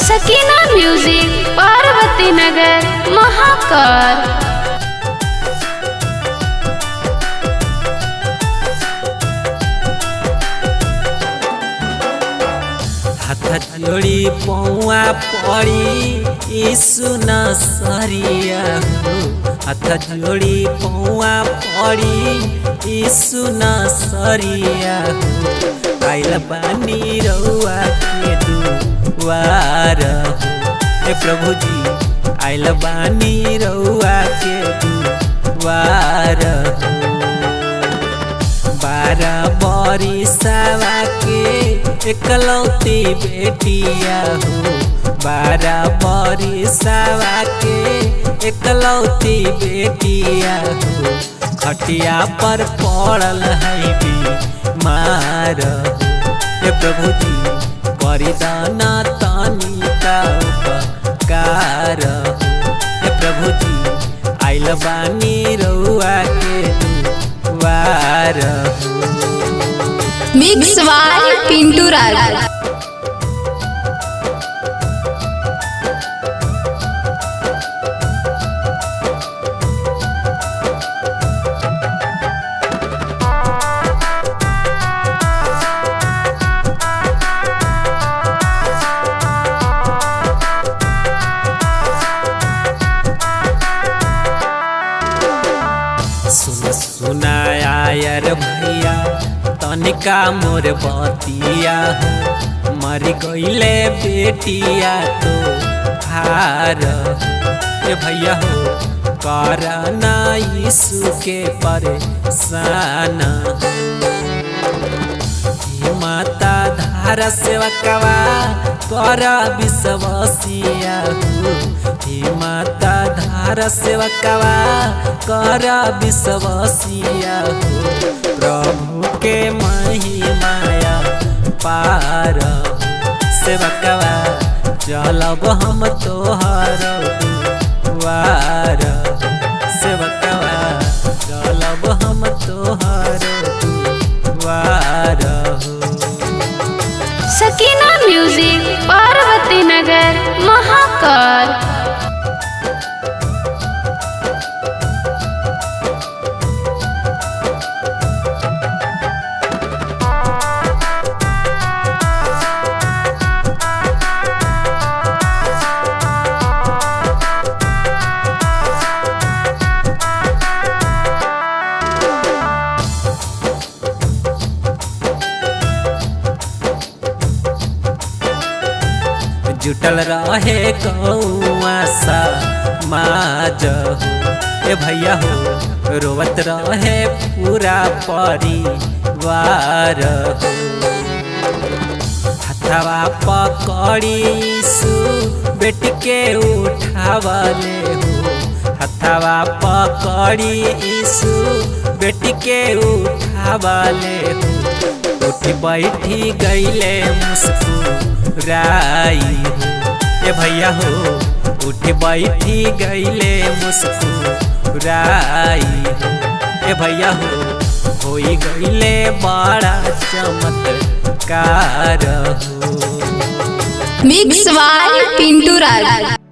सकीना music Parvati Nagar Mahakal. हाथ जोड़ी पौआ पड़ी यीशु नसरिया हो। हाथ जोड़ी पौआ पड़ी यीशु नसरिया हो। आइल बानी रउआ के दुआर हो। हे प्रभु जी आइल बानी रउआ के दुआर हो। 12 बरिसवा के एकलौती बेटिया हो। 12 बरिसवा के एकलौती बेटिया हो। खटिया पर पड़ल है बीमार हो। हे प्रभु जी बरिदाना तनिका उपकार हो। हे प्रभु जी आइल बानी रउआ के दुआर हो। मिक्स बाय पिंटू राज। सुनायर भैया तनिका मोर बतिया हो। मर गईले बेटिया तो हार हो। भैया हो करना यीशु के परेशान हो। माता धारा सेवकवा कर विश्वसिया हो। माता धारा सेवकवा कर विश्वसिया हो। प्रभु के महिमाया पार हो। सेवकवा चलब हम तोहर दुआर हो। सेवकवा चलब हम तोहर दुआर हो। सकीना म्यूजिक पार्वती नगर महाकाल। जुटल रहे गौआ समाज हो। ए भैया हो रोवत रहे पूरा परिवार हो। हथवा पकड़ी यीशु बेटी के उठावले हो। हथवा पकड़ी यीशु बेटी के उठावले हो। उठी बैठी गईले मुस्कुराई हो। ए भैया हो उठ बैठी गईले मुस्कुराई हो। ए भैया हो गईले बड़ा चमत्कार हो। Mix by Pintu Raj.